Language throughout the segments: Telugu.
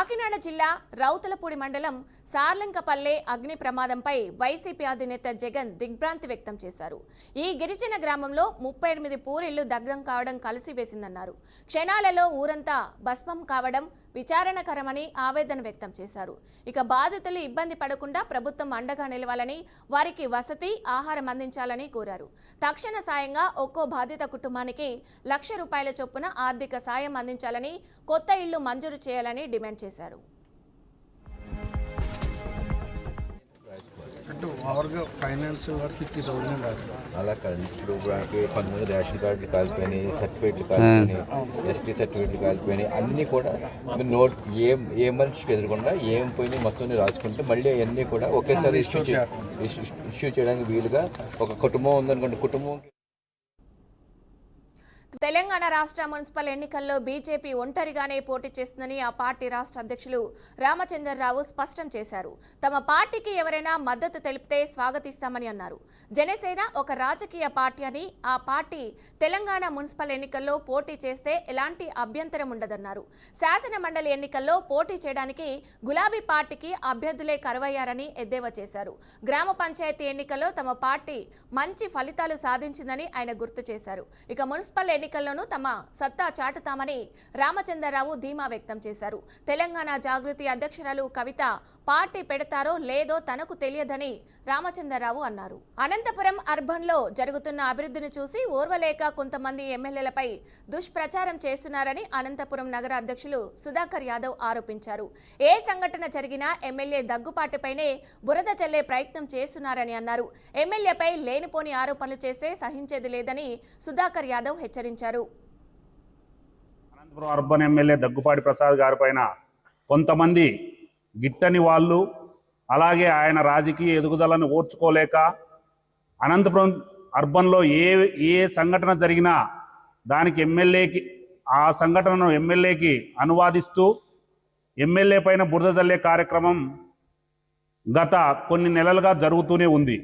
కాకినాడ జిల్లా రౌతులపూడి మండలం సార్లంకపల్లె అగ్ని ప్రమాదంపై వైసీపీ అధినేత జగన్ దిగ్భ్రాంతి వ్యక్తం చేశారు. ఈ గిరిజన గ్రామంలో 38 పూరిళ్లు దగ్ధం కావడం కలిసివేసిందన్నారు. క్షణాలలో ఊరంతా భస్మం కావడం విచారణకరమని ఆవేదన వ్యక్తం చేశారు. ఇక బాధితులు ఇబ్బంది పడకుండా ప్రభుత్వం అండగా నిలవాలని, వారికి వసతి, ఆహారం అందించాలని కోరారు. తక్షణ సాయంగా ఒక్కో బాధిత కుటుంబానికి ₹1,00,000 చొప్పున ఆర్థిక సాయం అందించాలని, కొత్త ఇళ్లు మంజూరు చేయాలని డిమాండ్ చేశారు. అలా కాదు, ఇప్పుడు కొంతమంది రేషన్ కార్డులు కాలిపోయినాయి, సర్టిఫికేట్లు కాలిపోయినాయి, ఎస్టీ సర్టిఫికేట్లు కాలిపోయినాయి. అన్నీ కూడా నోట్ ఏ మనిషికి ఎదురకుండా ఏం పోయినాయి మొత్తం రాసుకుంటే మళ్ళీ అవన్నీ కూడా ఒకేసారి ఇష్యూ చేయడానికి వీలుగా ఒక కుటుంబం ఉందనుకోండి, కుటుంబం. తెలంగాణ రాష్ట్ర మున్సిపల్ ఎన్నికల్లో బీజేపీ ఒంటరిగానే పోటీ చేస్తుందని ఆ పార్టీ రాష్ట్ర అధ్యక్షులు రామచంద్రరావు స్పష్టం చేశారు. తమ పార్టీకి ఎవరైనా మద్దతు తెలిపితే స్వాగతిస్తామని అన్నారు. జనసేన ఒక రాజకీయ పార్టీ అని, ఆ పార్టీ తెలంగాణ మున్సిపల్ ఎన్నికల్లో పోటీ చేస్తే ఎలాంటి అభ్యంతరం ఉండదన్నారు. శాసన మండలి ఎన్నికల్లో పోటీ చేయడానికి గులాబీ పార్టీకి అభ్యర్థులే కరువయ్యారని ఎద్దేవా చేశారు. గ్రామ పంచాయతీ ఎన్నికల్లో తమ పార్టీ మంచి ఫలితాలు సాధించిందని ఆయన గుర్తు చేశారు. ఇక మున్సిపల్ ఎన్నికల్లోనూ తమ సత్తా చాటుతామని రామచంద్రరావు ధీమా వ్యక్తం చేశారు. తెలంగాణ జాగృతి అధ్యక్షురాలు కవిత పార్టీ పెడతారో లేదో తనకు తెలియదని రామచంద్రరావు అన్నారు. అనంతపురం అర్బన్లో జరుగుతున్న అభివృద్ధిని చూసి ఓర్వలేక కొంతమంది ఎమ్మెల్యేలపై దుష్ప్రచారం చేస్తున్నారని అనంతపురం నగర అధ్యక్షులు సుధాకర్ యాదవ్ ఆరోపించారు. ఏ సంఘటన జరిగినా ఎమ్మెల్యే దగ్గుపాటిపైనే బురద చల్లే ప్రయత్నం చేస్తున్నారని అన్నారు. ఎమ్మెల్యేపై లేనిపోని ఆరోపణలు చేస్తే సహించేది లేదని సుధాకర్ యాదవ్ హెచ్చరించారు. అనంతపురం అర్బన్ ఎమ్మెల్యే దగ్గుపాటి ప్రసాద్ గారిపైన కొంతమంది గిట్టని వాళ్ళు, అలాగే ఆయన రాజకీయ ఎదుగుదలను ఓర్చుకోలేక అనంతపురం అర్బన్లో ఏ సంఘటన జరిగినా దానికి ఎమ్మెల్యేకి, ఆ సంఘటనను ఎమ్మెల్యేకి అనువాదిస్తూ ఎమ్మెల్యే పైన బురద జల్లే కార్యక్రమం గత కొన్ని నెలలుగా జరుగుతూనే ఉంది.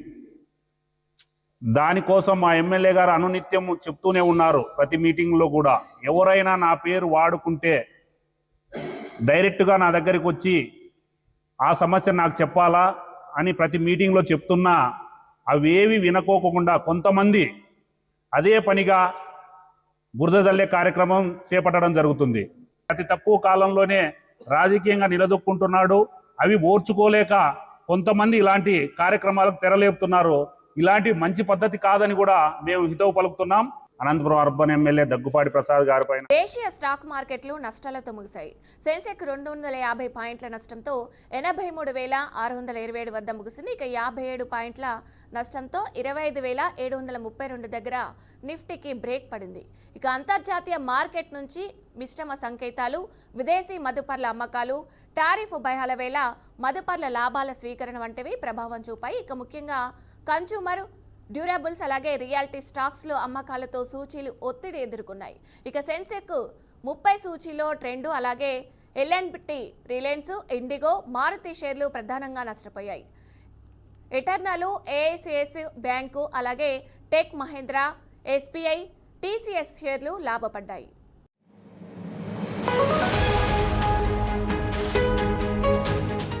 దానికోసం మా ఎమ్మెల్యే గారు అనునిత్యం చెప్తూనే ఉన్నారు. ప్రతి మీటింగ్లో కూడా ఎవరైనా నా పేరు వాడుకుంటే డైరెక్ట్గా నా దగ్గరికి వచ్చి ఆ సమస్య నాకు చెప్పాలా అని ప్రతి మీటింగ్లో చెప్తున్నా అవేవి వినకోకుండా కొంతమంది అదే పనిగా బురద జల్లే కార్యక్రమం చేపట్టడం జరుగుతుంది. అతి తక్కువ కాలంలోనే రాజకీయంగా నిలదొక్కుంటున్నాడు. అవి ఓర్చుకోలేక కొంతమంది ఇలాంటి కార్యక్రమాలకు తెరలేపుతున్నారు. ఇలాంటి మంచి పద్ధతి కాదని కూడా మేము హితవు పలుకుతున్నాం. అనంతపురం అర్బన్ ఎమ్మెల్యే దగ్గుపాటి ప్రసాద్ గారిపైన దేశీయ స్టాక్ మార్కెట్లు నష్టాలతో ముగిశాయి. సెన్సెక్స్ 250 పాయింట్ల నష్టంతో 83,627 వద్ద ముగిసింది. ఇక 57 పాయింట్ల నష్టంతో 25,732 దగ్గర నిఫ్టీకి బ్రేక్ పడింది. ఇక అంతర్జాతీయ మార్కెట్ నుంచి మిశ్రమ సంకేతాలు, విదేశీ మదుపర్ల అమ్మకాలు, టారిఫ్ భయాల వేళ మదుపర్ల లాభాల స్వీకరణ వంటివి ప్రభావం చూపాయి. ఇక ముఖ్యంగా కన్స్యూమర్ డ్యూరబుల్స్ అలాగే రియాలిటీ స్టాక్స్లో అమ్మకాలతో సూచీలు ఒత్తిడి ఎదుర్కొన్నాయి. ఇక సెన్సెక్స్ 30 సూచీలో ట్రెండు, అలాగే L&T, రిలయన్స్, ఇండిగో, మారుతి షేర్లు ప్రధానంగా నష్టపోయాయి. ఎటర్నలు, ఏఐసిఎస్ బ్యాంకు, అలాగే టెక్ మహేంద్ర, SBI, TCS షేర్లు లాభపడ్డాయి.